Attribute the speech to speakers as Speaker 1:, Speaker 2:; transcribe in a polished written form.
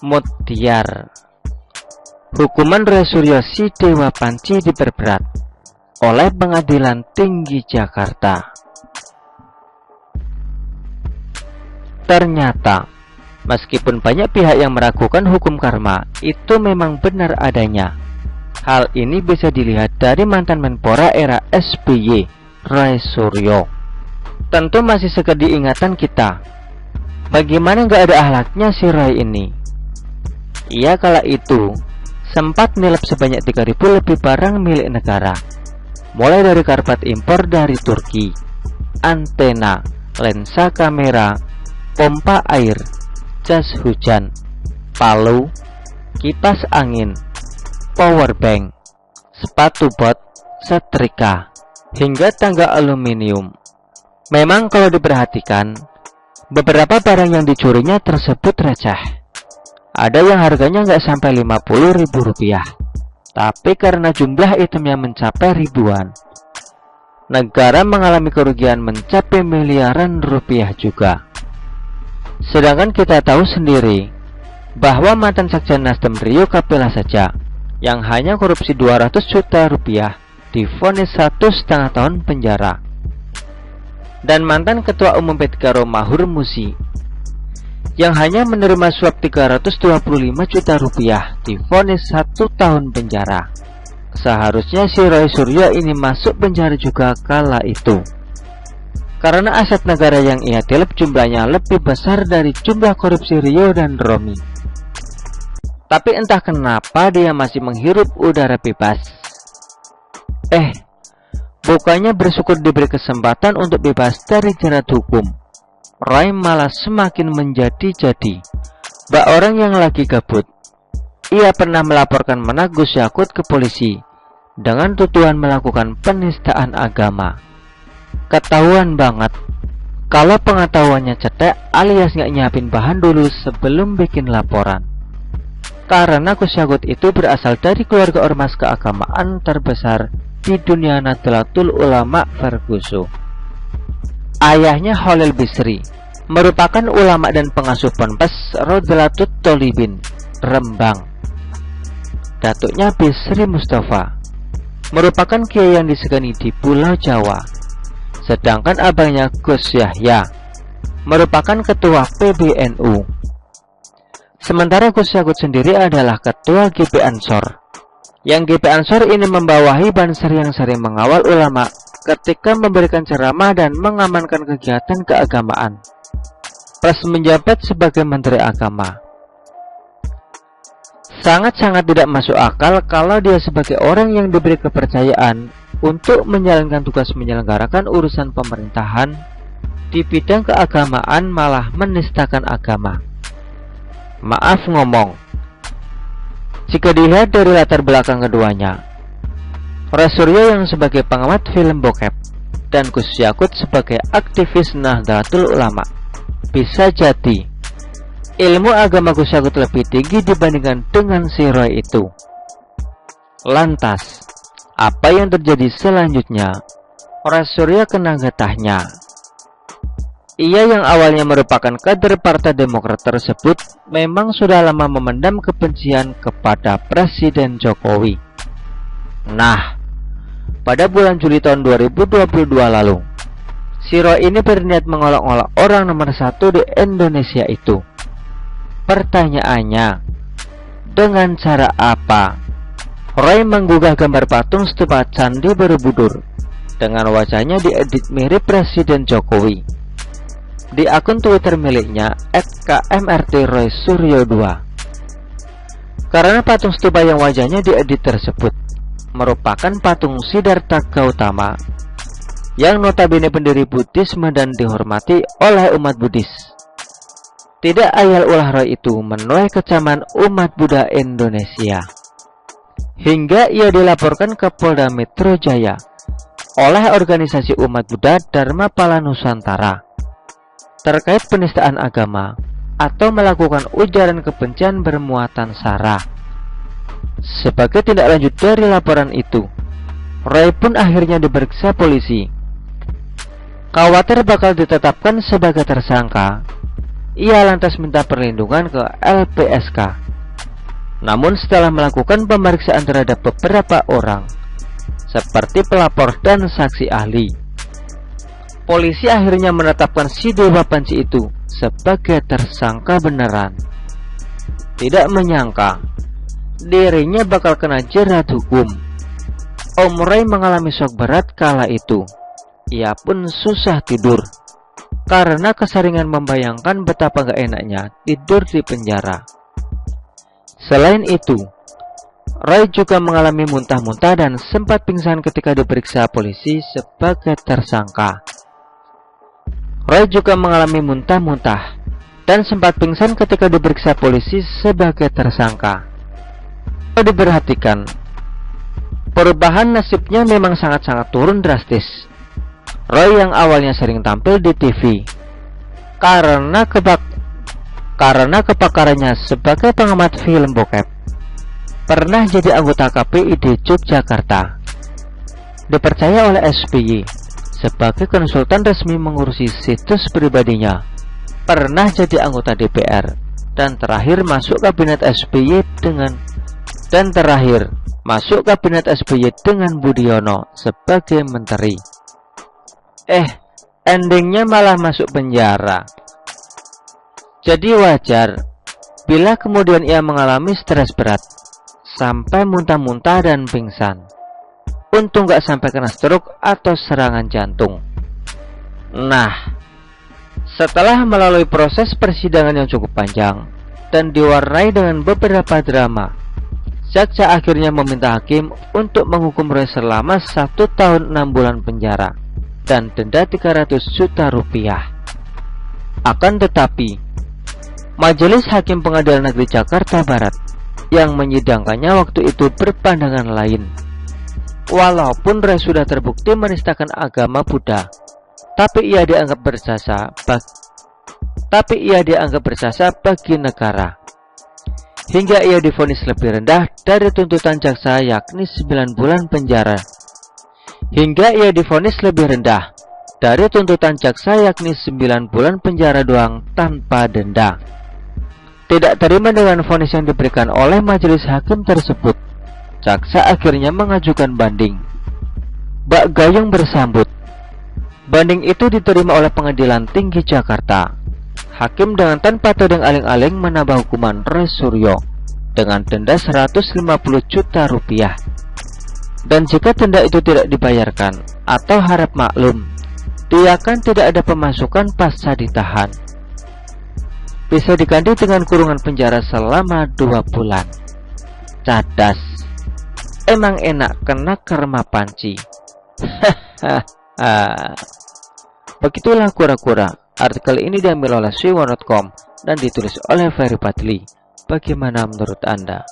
Speaker 1: Mutiara. Hukuman Roy Suryo si Dewa Panci diperberat oleh Pengadilan Tinggi Jakarta. Ternyata, meskipun banyak pihak yang meragukan hukum karma, itu memang benar adanya. Hal ini bisa dilihat dari mantan Menpora era SBY, Roy Suryo. Tentu masih sekedar diingatan kita. Bagaimana nggak ada akhlaknya si Roy ini? Ia kala itu sempat nilap sebanyak 3.000 lebih barang milik negara, mulai dari karpet impor dari Turki, antena, lensa kamera, pompa air, jas hujan, palu, kipas angin, power bank, sepatu bot, setrika, hingga tangga aluminium. Memang kalau diperhatikan, beberapa barang yang dicurinya tersebut receh. Ada yang harganya nggak sampai Rp50.000, tapi karena jumlah itemnya mencapai ribuan, negara mengalami kerugian mencapai miliaran rupiah juga. Sedangkan kita tahu sendiri bahwa mantan Sekjen Nasdem Rio Capella saja yang hanya korupsi 200 juta rupiah divonis 1,5 tahun penjara. Dan mantan Ketua Umum P3 Romahur Muzi yang hanya menerima suap 325 juta rupiah divonis 1 tahun penjara. Seharusnya si Roy Suryo ini masuk penjara juga kala itu, karena aset negara yang ia tilep jumlahnya lebih besar dari jumlah korupsi Rio dan Romi. Tapi entah kenapa dia masih menghirup udara bebas. Bukannya bersyukur diberi kesempatan untuk bebas dari jerat hukum, Roy malah semakin menjadi-jadi. Bak orang yang lagi gabut. Ia pernah melaporkan Menak Gus Yakut ke polisi dengan tuduhan melakukan penistaan agama. Ketahuan banget kalau pengetahuannya cetek alias nggak nyiapin bahan dulu sebelum bikin laporan. Karena Gus Yakut itu berasal dari keluarga ormas keagamaan terbesar di dunia, Nahdlatul Ulama Ferguson. Ayahnya Khalil Bisri merupakan ulama dan pengasuh Ponpes Rodlatut Tolibin, Rembang. Datuknya Bisri Mustafa merupakan kiai yang disegani di Pulau Jawa. Sedangkan abangnya Gus Yahya merupakan ketua PBNU. Sementara Gus Yakut sendiri adalah ketua GP Ansor. Yang GP Ansor ini membawahi Banser yang sering mengawal ulama ketika memberikan ceramah dan mengamankan kegiatan keagamaan, plus menjabat sebagai Menteri Agama. Sangat-sangat tidak masuk akal kalau dia sebagai orang yang diberi kepercayaan untuk menjalankan tugas menyelenggarakan urusan pemerintahan di bidang keagamaan malah menistakan agama. Maaf ngomong, jika dilihat dari latar belakang keduanya, Roy Suryo yang sebagai pengamat film bokep dan Gus Yakut sebagai aktivis Nahdlatul Ulama, bisa jadi ilmu agama Gus Yakut lebih tinggi dibandingkan dengan si Roy itu. Lantas, apa yang terjadi selanjutnya? Roy Suryo kena getahnya. Ia yang awalnya merupakan kader Partai Demokrat tersebut memang sudah lama memendam kebencian kepada Presiden Jokowi. Nah, pada bulan Juli tahun 2022 lalu, si Roy ini berniat mengolok-olok orang nomor 1 di Indonesia itu. Pertanyaannya, dengan cara apa? Roy menggugah gambar patung stupa Candi Borobudur dengan wajahnya diedit mirip Presiden Jokowi di akun Twitter miliknya @KMRT_Roy_Suryo2. Karena patung stupa yang wajahnya diedit tersebut merupakan patung Siddhartha Gautama yang notabene pendiri Buddhisme dan dihormati oleh umat Buddhis. Tidak ayal ulah Roy itu menuai kecaman umat Buddha Indonesia, hingga ia dilaporkan ke Polda Metro Jaya oleh organisasi umat Buddha Dharmapala Nusantara terkait penistaan agama atau melakukan ujaran kebencian bermuatan sara. Sebagai tindak lanjut dari laporan itu, Roy pun akhirnya diperiksa polisi. Khawatir bakal ditetapkan sebagai tersangka, ia lantas minta perlindungan ke LPSK. Namun setelah melakukan pemeriksaan terhadap beberapa orang, seperti pelapor dan saksi ahli, polisi akhirnya menetapkan si Dewa Panci itu sebagai tersangka beneran. Tidak menyangka dirinya bakal kena jerat hukum. Om Roy mengalami shock berat kala itu. Ia pun susah tidur karena keseringan membayangkan betapa gak enaknya tidur di penjara. Selain itu, Roy juga mengalami muntah-muntah dan sempat pingsan ketika diperiksa polisi sebagai tersangka. Roy juga mengalami muntah-muntah dan sempat pingsan ketika diperiksa polisi sebagai tersangka. Kalau diperhatikan, perubahan nasibnya memang sangat-sangat turun drastis. Roy yang awalnya sering tampil di TV karena kepakarannya sebagai pengamat film bokep, pernah jadi anggota KPID Yogyakarta, dipercaya oleh SBY sebagai konsultan resmi mengurusi situs pribadinya, pernah jadi anggota DPR, dan terakhir masuk kabinet SBY dengan Budiono sebagai menteri. Endingnya malah masuk penjara. Jadi wajar bila kemudian ia mengalami stres berat sampai muntah-muntah dan pingsan. Untung gak sampai kena stroke atau serangan jantung. Nah, setelah melalui proses persidangan yang cukup panjang dan diwarnai dengan beberapa drama, jaksa akhirnya meminta hakim untuk menghukum Roy selama 1 tahun 6 bulan penjara dan denda 300 juta rupiah. Akan tetapi, Majelis Hakim Pengadilan Negeri Jakarta Barat yang menyidangkannya waktu itu berpandangan lain. Walaupun Roy sudah terbukti menistakan agama Buddha, tapi ia dianggap berjasa bagi negara, hingga ia divonis lebih rendah dari tuntutan jaksa, yakni 9 bulan penjara. Doang tanpa denda. Tidak terima dengan vonis yang diberikan oleh majelis hakim tersebut, jaksa akhirnya mengajukan banding. Bak Gayung bersambut. Banding itu diterima oleh Pengadilan Tinggi Jakarta. Hakim dengan tanpa tedeng aling-aling menambah hukuman Roy Suryo dengan denda 150 juta rupiah. Dan jika denda itu tidak dibayarkan atau harap maklum, dia akan tidak ada pemasukan pasca ditahan. Bisa diganti dengan kurungan penjara selama 2 bulan. Cadas. Emang enak kena karma Panci. Begitulah kura-kura. Artikel ini diambil oleh Siwon.com dan ditulis oleh Ferry Padli. Bagaimana menurut Anda?